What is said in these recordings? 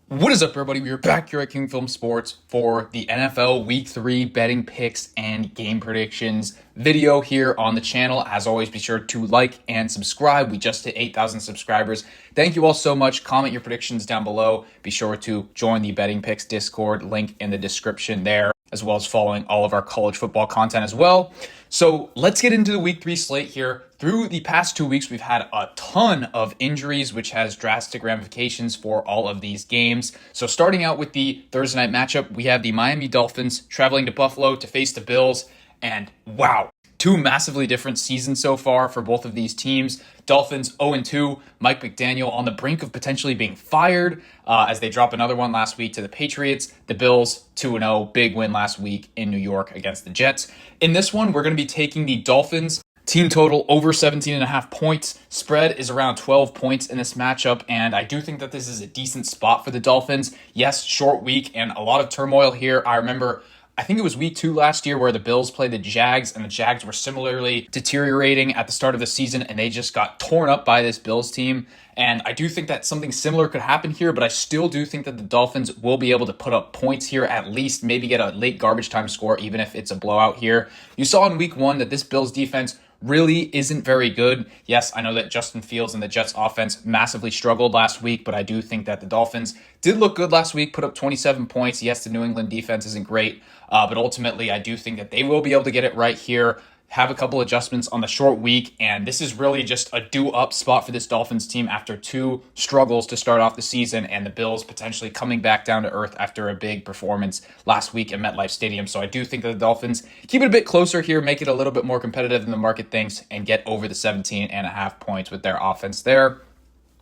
What is up, everybody? We are back here at King Film Sports for the NFL Week 3 betting picks and game predictions video here on the channel. As always, be sure to like and subscribe. We just hit 8,000 subscribers. Thank you all so much. Comment your predictions down below. Be sure to join the Betting Picks Discord, link in the description there, as well as following all of our college football content as well. So let's get into the Week 3 slate here. Through the past 2 weeks, we've had a ton of injuries, which has drastic ramifications for all of these games. So starting out with the Thursday night matchup, we have the Miami Dolphins traveling to Buffalo to face the Bills. And wow, two massively different seasons so far for both of these teams. Dolphins 0-2, Mike McDaniel on the brink of potentially being fired as they drop another one last week to the Patriots. The Bills 2-0, big win last week in New York against the Jets. In this one, we're going to be taking the Dolphins. Team total over 17.5 points. Spread is around 12 points in this matchup, and I do think that this is a decent spot for the Dolphins. Yes, short week and a lot of turmoil here. I think it was week 2 last year where the Bills played the Jags, and the Jags were similarly deteriorating at the start of the season, and they just got torn up by this Bills team. And I do think that something similar could happen here, but I still do think that the Dolphins will be able to put up points here, at least maybe get a late garbage time score, even if it's a blowout here. You saw in week 1 that this Bills defense really isn't very good. Yes, I know that Justin Fields and the Jets offense massively struggled last week, but I do think that the Dolphins did look good last week, put up 27 points. Yes, the New England defense isn't great, but ultimately I do think that they will be able to get it right here, have a couple adjustments on the short week, and this is really just a do-up spot for this Dolphins team after 2 struggles to start off the season, and the Bills potentially coming back down to earth after a big performance last week at MetLife Stadium. So I do think that the Dolphins keep it a bit closer here, make it a little bit more competitive than the market thinks, and get over the 17.5 points with their offense there.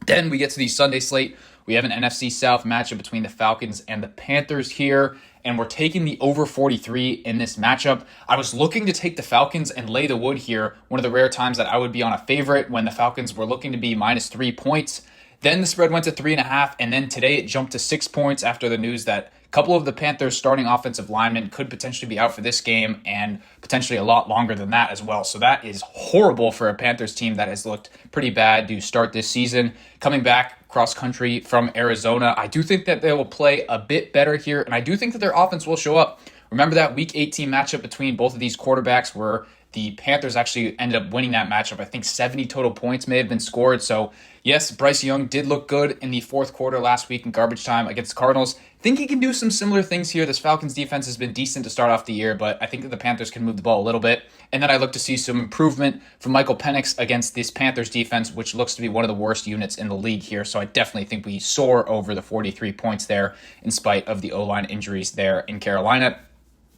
Then we get to the Sunday slate. We have an NFC South matchup between the Falcons and the Panthers here, and we're taking the over 43 in this matchup. I was looking to take the Falcons and lay the wood here, one of the rare times that I would be on a favorite when the Falcons were looking to be minus 3 points. Then the spread went to 3.5, and then today it jumped to 6 points after the news that a couple of the Panthers' starting offensive linemen could potentially be out for this game and potentially a lot longer than that as well. So that is horrible for a Panthers team that has looked pretty bad to start this season. Coming back cross country from Arizona, I do think that they will play a bit better here, and I do think that their offense will show up. Remember that Week 18 matchup between both of these quarterbacks where the Panthers actually ended up winning that matchup. I think 70 total points may have been scored. So, yes, Bryce Young did look good in the fourth quarter last week in garbage time against the Cardinals. Think he can do some similar things here. This Falcons defense has been decent to start off the year, but I think that the Panthers can move the ball a little bit. And then I look to see some improvement from Michael Penix against this Panthers defense, which looks to be one of the worst units in the league here. So I definitely think we soar over the 43 points there in spite of the O-line injuries there in Carolina.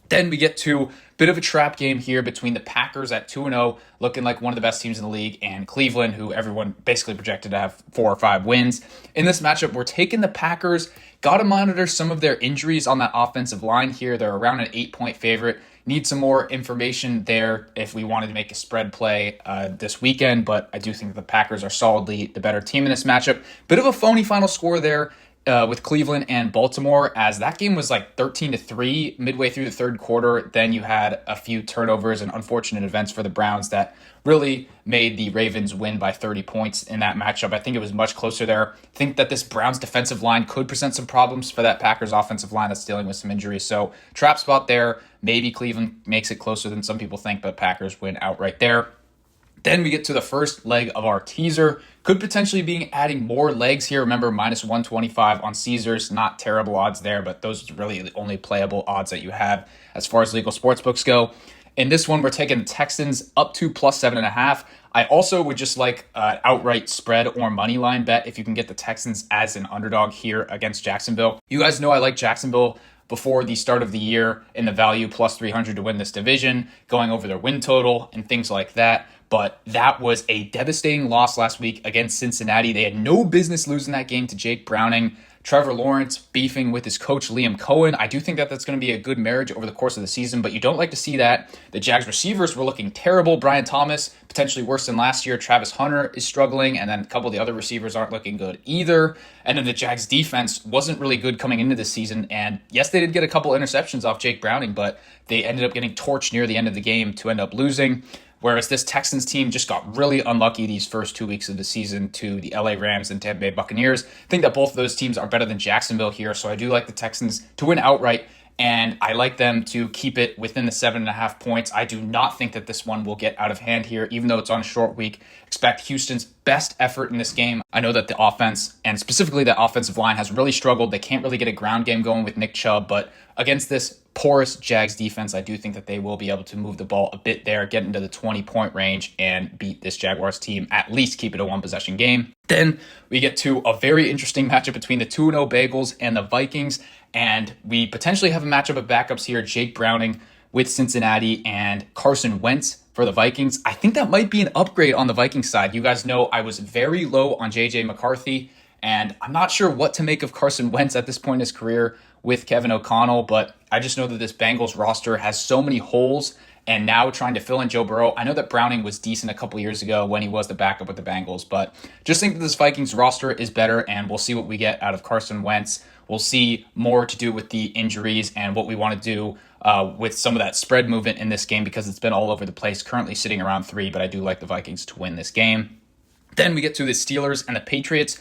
Then we get to a bit of a trap game here between the Packers at 2-0, looking like one of the best teams in the league, and Cleveland, who everyone basically projected to have 4 or 5 wins. In this matchup, we're taking the Packers. Got to monitor some of their injuries on that offensive line here. They're around an 8-point favorite. Need some more information there if we wanted to make a spread play this weekend, but I do think the Packers are solidly the better team in this matchup. Bit of a phony final score there with Cleveland and Baltimore, as that game was like 13-3 midway through the third quarter. Then you had a few turnovers and unfortunate events for the Browns that really made the Ravens win by 30 points in that matchup. I think it was much closer there. I think that this Browns defensive line could present some problems for that Packers offensive line that's dealing with some injuries. So trap spot there. Maybe Cleveland makes it closer than some people think, but Packers win outright there. Then we get to the first leg of our teaser. Could potentially be adding more legs here. Remember, minus 125 on Caesars. Not terrible odds there, but those are really the only playable odds that you have as far as legal sportsbooks go. In this one, we're taking the Texans up to plus 7.5. I also would just like an outright spread or money line bet if you can get the Texans as an underdog here against Jacksonville. You guys know I like Jacksonville before the start of the year in the value plus 300 to win this division, going over their win total and things like that. But that was a devastating loss last week against Cincinnati. They had no business losing that game to Jake Browning. Trevor Lawrence beefing with his coach, Liam Cohen. I do think that that's going to be a good marriage over the course of the season, but you don't like to see that. The Jags receivers were looking terrible. Brian Thomas, potentially worse than last year. Travis Hunter is struggling, and then a couple of the other receivers aren't looking good either. And then the Jags defense wasn't really good coming into this season, and yes, they did get a couple interceptions off Jake Browning, but they ended up getting torched near the end of the game to end up losing. Whereas this Texans team just got really unlucky these first 2 weeks of the season to the LA Rams and Tampa Bay Buccaneers. I think that both of those teams are better than Jacksonville here, so I do like the Texans to win outright, and I like them to keep it within the 7.5 points. I do not think that this one will get out of hand here, even though it's on a short week. Expect Houston's best effort in this game. I know that the offense, and specifically the offensive line, has really struggled. They can't really get a ground game going with Nick Chubb, but against this porous Jags defense, I do think that they will be able to move the ball a bit there, get into the 20-point range, and beat this Jaguars team, at least keep it a one-possession game. Then we get to a very interesting matchup between the 2-0 Bengals and the Vikings, and we potentially have a matchup of backups here, Jake Browning with Cincinnati and Carson Wentz for the Vikings. I think that might be an upgrade on the Vikings side. You guys know I was very low on J.J. McCarthy, and I'm not sure what to make of Carson Wentz at this point in his career with Kevin O'Connell, but I just know that this Bengals roster has so many holes, and now trying to fill in Joe Burrow. I know that Browning was decent a couple years ago when he was the backup with the Bengals, but just think that this Vikings roster is better, and we'll see what we get out of Carson Wentz. We'll see more to do with the injuries and what we want to do with some of that spread movement in this game, because it's been all over the place, currently sitting around 3, but I do like the Vikings to win this game. Then we get to the Steelers and the Patriots.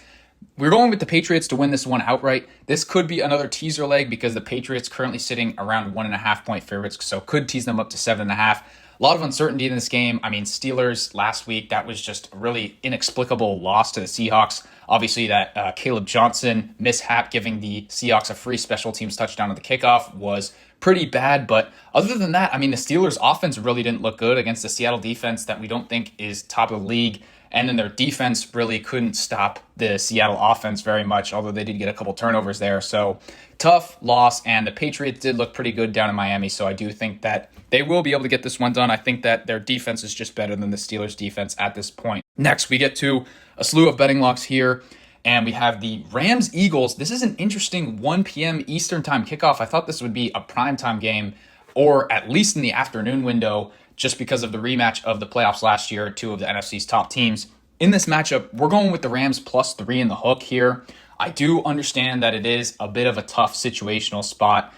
We're going with the Patriots to win this one outright. This could be another teaser leg because the Patriots currently sitting around 1.5 point favorites, so could tease them up to 7.5. A lot of uncertainty in this game. I mean, Steelers last week, that was just a really inexplicable loss to the Seahawks. Obviously, that Caleb Johnson mishap giving the Seahawks a free special teams touchdown at the kickoff was pretty bad. But other than that, I mean, the Steelers' offense really didn't look good against the Seattle defense that we don't think is top of the league. And then their defense really couldn't stop the Seattle offense very much, although they did get a couple turnovers there. So tough loss, and the Patriots did look pretty good down in Miami, so I do think that they will be able to get this one done. I think that their defense is just better than the Steelers' defense at this point. Next, we get to a slew of betting locks here, and we have the Rams-Eagles. This is an interesting 1 p.m. Eastern time kickoff. I thought this would be a primetime game, or at least in the afternoon window, just because of the rematch of the playoffs last year, 2 of the NFC's top teams. In this matchup, we're going with the Rams +3 in the hook here. I do understand that it is a bit of a tough situational spot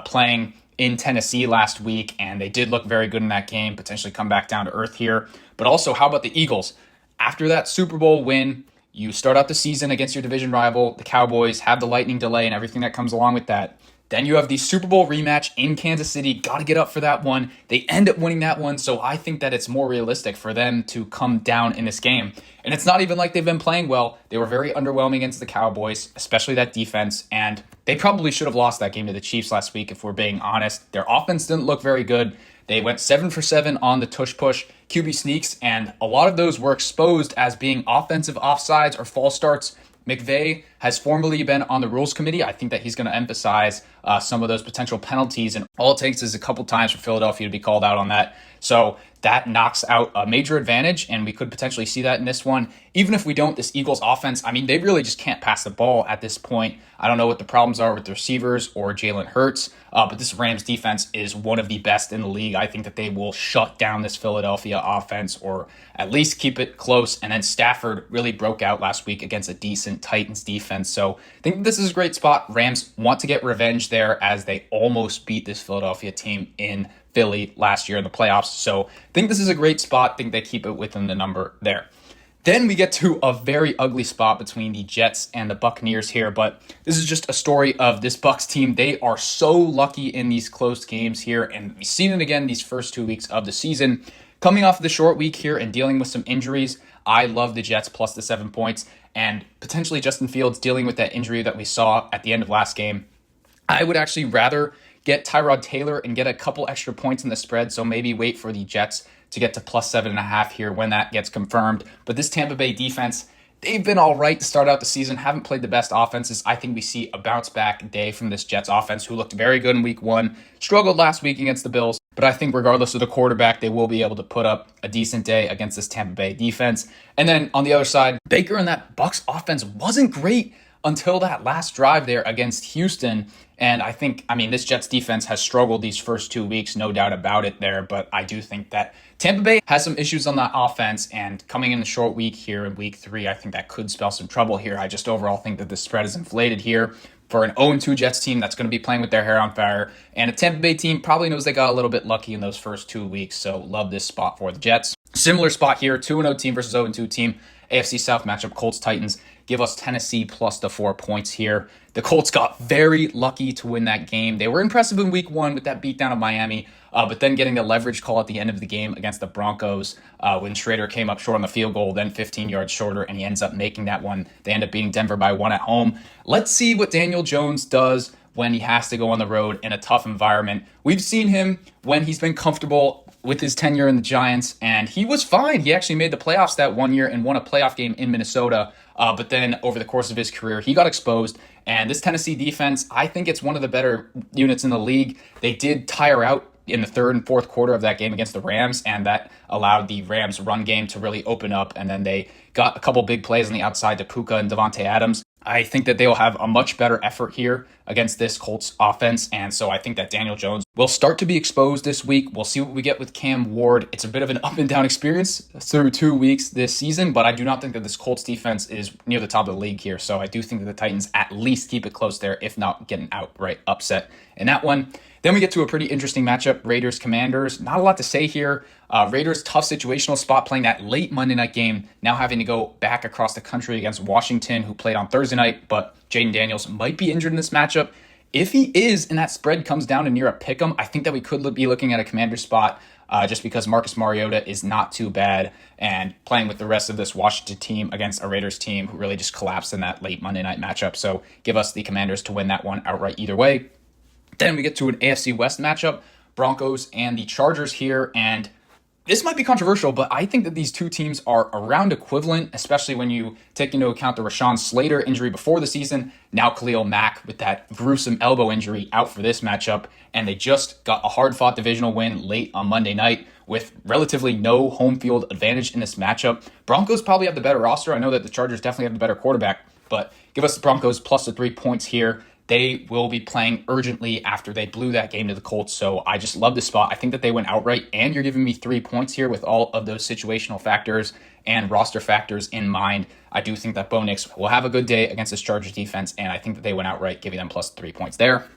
playing in Tennessee last week, and they did look very good in that game, potentially come back down to earth here. But also, how about the Eagles? After that Super Bowl win, you start out the season against your division rival, the Cowboys, have the lightning delay and everything that comes along with that. Then you have the Super Bowl rematch in Kansas City. Got to get up for that one. They end up winning that one, so I think that it's more realistic for them to come down in this game. And it's not even like they've been playing well. They were very underwhelming against the Cowboys, especially that defense, and they probably should have lost that game to the Chiefs last week, if we're being honest. Their offense didn't look very good. They went 7 for 7 on the tush push QB sneaks, and a lot of those were exposed as being offensive offsides or false starts. McVay has formerly been on the rules committee. I think that he's going to emphasize some of those potential penalties, and all it takes is a couple times for Philadelphia to be called out on that. So that knocks out a major advantage, and we could potentially see that in this one. Even if we don't, this Eagles offense, I mean, they really just can't pass the ball at this point. I don't know what the problems are with the receivers or Jalen Hurts, but this Rams defense is one of the best in the league. I think that they will shut down this Philadelphia offense, or at least keep it close. And then Stafford really broke out last week against a decent Titans defense. So I think this is a great spot. Rams want to get revenge there as they almost beat this Philadelphia team in Philly last year in the playoffs. So I think this is a great spot. I think they keep it within the number there. Then we get to a very ugly spot between the Jets and the Buccaneers here, but this is just a story of this Bucs team. They are so lucky in these close games here, and we've seen it again these first 2 weeks of the season. Coming off the short week here and dealing with some injuries, I love the Jets plus the 7 points, and potentially Justin Fields dealing with that injury that we saw at the end of last game. I would actually rather get Tyrod Taylor and get a couple extra points in the spread, so maybe wait for the Jets to get to plus 7.5 here when that gets confirmed. But this Tampa Bay defense, they've been all right to start out the season, haven't played the best offenses. I think we see a bounce back day from this Jets offense, who looked very good in week 1, struggled last week against the Bills. But I think regardless of the quarterback, they will be able to put up a decent day against this Tampa Bay defense. And then on the other side, Baker and that Bucs offense wasn't great until that last drive there against Houston. And I think, this Jets defense has struggled these first 2 weeks, no doubt about it there. But I do think that Tampa Bay has some issues on that offense, and coming in the short week here in week 3, I think that could spell some trouble here. I just overall think that the spread is inflated here. for an 0-2 Jets team that's going to be playing with their hair on fire. And a Tampa Bay team probably knows they got a little bit lucky in those first 2 weeks. So love this spot for the Jets. Similar spot here, 2-0 team versus 0-2 team. AFC South matchup, Colts-Titans. Give us Tennessee plus the 4 points here. The Colts got very lucky to win that game. They were impressive in week 1 with that beatdown of Miami, but then getting the leverage call at the end of the game against the Broncos when Schrader came up short on the field goal, then 15 yards shorter, and he ends up making that one. They end up beating Denver by 1 at home. Let's see what Daniel Jones does when he has to go on the road in a tough environment. We've seen him when he's been comfortable with his tenure in the Giants, and he was fine. He actually made the playoffs that 1 year and won a playoff game in Minnesota. But then over the course of his career, he got exposed. And this Tennessee defense, I think it's one of the better units in the league. They did tire out in the third and fourth quarter of that game against the Rams, and that allowed the Rams' run game to really open up. And then they got a couple big plays on the outside to Puka and Devontae Adams. I think that they will have a much better effort here against this Colts offense. And so I think that Daniel Jones will start to be exposed this week. We'll see what we get with Cam Ward. It's a bit of an up and down experience through 2 weeks this season, but I do not think that this Colts defense is near the top of the league here. So I do think that the Titans at least keep it close there, if not get an outright upset in that one. Then we get to a pretty interesting matchup, Raiders-Commanders. Not a lot to say here. Raiders, tough situational spot playing that late Monday night game, now having to go back across the country against Washington, who played on Thursday night, but Jaden Daniels might be injured in this matchup. If he is, and that spread comes down to near a pick'em, I think that we could be looking at a Commanders spot just because Marcus Mariota is not too bad, and playing with the rest of this Washington team against a Raiders team who really just collapsed in that late Monday night matchup. So give us the Commanders to win that one outright either way. Then we get to an AFC West matchup, Broncos and the Chargers here, and this might be controversial, but I think that these two teams are around equivalent, especially when you take into account the Rashawn Slater injury before the season, now Khalil Mack with that gruesome elbow injury out for this matchup, and they just got a hard-fought divisional win late on Monday night with relatively no home field advantage in this matchup. Broncos probably have the better roster. I know that the Chargers definitely have the better quarterback, but give us the Broncos plus the 3 points here. They will be playing urgently after they blew that game to the Colts, so I just love this spot. I think that they went outright, and you're giving me 3 points here with all of those situational factors and roster factors in mind. I do think that Bo Nix will have a good day against this Chargers defense, and I think that they went outright, giving them plus 3 points there.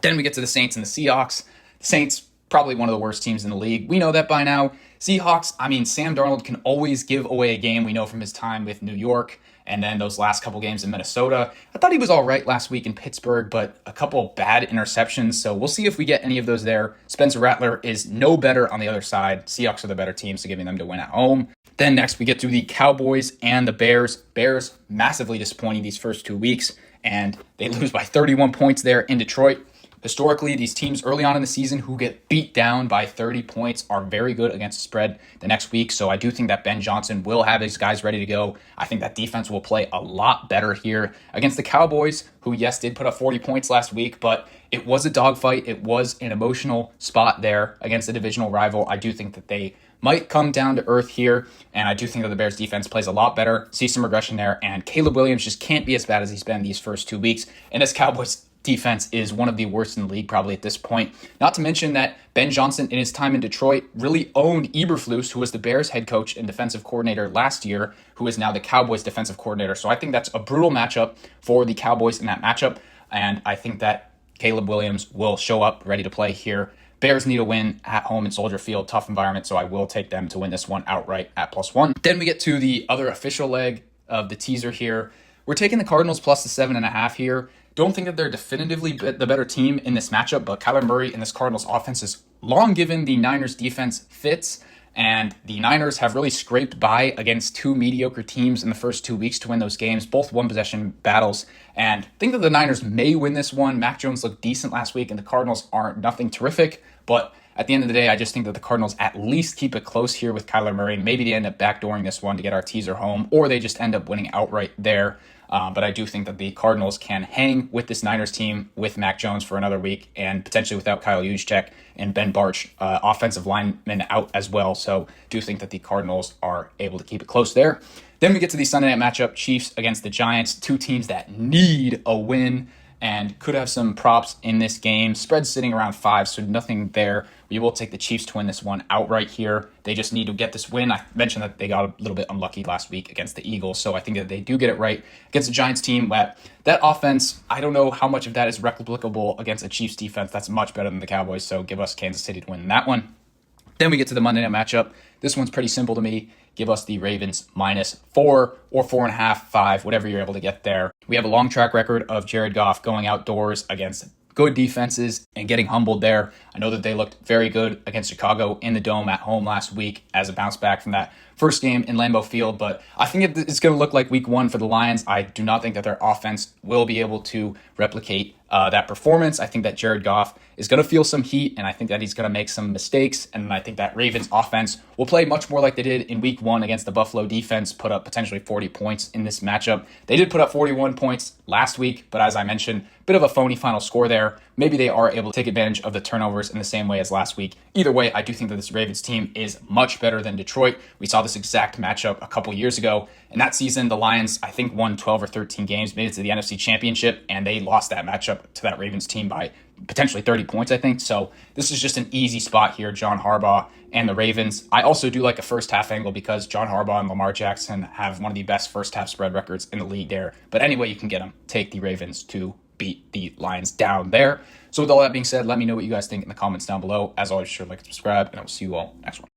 Then we get to the Saints and the Seahawks. The Saints, probably one of the worst teams in the league. We know that by now. Seahawks, Sam Darnold can always give away a game. We know from his time with New York and then those last couple games in Minnesota. I thought he was all right last week in Pittsburgh, but a couple bad interceptions, so we'll see if we get any of those there. Spencer Rattler is no better on the other side. Seahawks are the better team, so giving them to win at home. Then next we get to the Cowboys and the Bears. Bears massively disappointing these first 2 weeks, and they lose by 31 points there in Detroit. Historically, these teams early on in the season who get beat down by 30 points are very good against the spread the next week. So I do think that Ben Johnson will have his guys ready to go. I think that defense will play a lot better here against the Cowboys, who, yes, did put up 40 points last week, but it was a dogfight. It was an emotional spot there against a divisional rival. I do think that they might come down to earth here, and I do think that the Bears defense plays a lot better. See some regression there, and Caleb Williams just can't be as bad as he's been these first 2 weeks. And this Cowboys defense is one of the worst in the league probably at this point. Not to mention that Ben Johnson in his time in Detroit really owned Eberflus, who was the Bears head coach and defensive coordinator last year, who is now the Cowboys defensive coordinator. So I think that's a brutal matchup for the Cowboys in that matchup, and I think that Caleb Williams will show up ready to play here. Bears need a win at home in Soldier Field, tough environment, so I will take them to win this one outright at +1. Then we get to the other official leg of the teaser here. We're taking the Cardinals plus the 7.5 here. Don't think that they're definitively the better team in this matchup, but Kyler Murray and this Cardinals offense has long given the Niners defense fits, and the Niners have really scraped by against two mediocre teams in the first 2 weeks to win those games, both one-possession battles, and I think that the Niners may win this one. Mac Jones looked decent last week, and the Cardinals aren't nothing terrific, but at the end of the day, I just think that the Cardinals at least keep it close here with Kyler Murray. Maybe they end up backdooring this one to get our teaser home, or they just end up winning outright there. But I do think that the Cardinals can hang with this Niners team with Mac Jones for another week, and potentially without Kyle Juszczyk and Ben Bartch, offensive linemen out as well. So do think that the Cardinals are able to keep it close there. Then we get to the Sunday night matchup, Chiefs against the Giants, two teams that need a win. and could have some props in this game. Spread sitting around 5, so nothing there. We will take the Chiefs to win this one outright here. They just need to get this win. I mentioned that they got a little bit unlucky last week against the Eagles, so I think that they do get it right against the Giants team. That offense, I don't know how much of that is replicable against a Chiefs defense that's much better than the Cowboys, so give us Kansas City to win that one. Then we get to the Monday night matchup. This one's pretty simple to me. Give us the Ravens -4 or 4.5, 5, whatever you're able to get there. We have a long track record of Jared Goff going outdoors against good defenses and getting humbled there. I know that they looked very good against Chicago in the Dome at home last week as a bounce back from that first game in Lambeau Field, but I think it's going to look like week 1 for the Lions. I do not think that their offense will be able to replicate that performance. I think that Jared Goff is going to feel some heat, and I think that he's going to make some mistakes, and I think that Ravens offense will play much more like they did in week 1 against the Buffalo defense, put up potentially 40 points in this matchup. They did put up 41 points last week, but as I mentioned, bit of a phony final score there. Maybe they are able to take advantage of the turnovers in the same way as last week. Either way, I do think that this Ravens team is much better than Detroit. We saw this exact matchup a couple years ago. In that season, the Lions, I think, won 12 or 13 games, made it to the NFC Championship, and they lost that matchup to that Ravens team by potentially 30 points, I think. So this is just an easy spot here, John Harbaugh and the Ravens. I also do like a first half angle because John Harbaugh and Lamar Jackson have one of the best first half spread records in the league there. But anyway, you can get them. Take the Ravens to beat the Lions down there. So with all that being said, let me know what you guys think in the comments down below. As always, sure to like and subscribe, and I will see you all next one.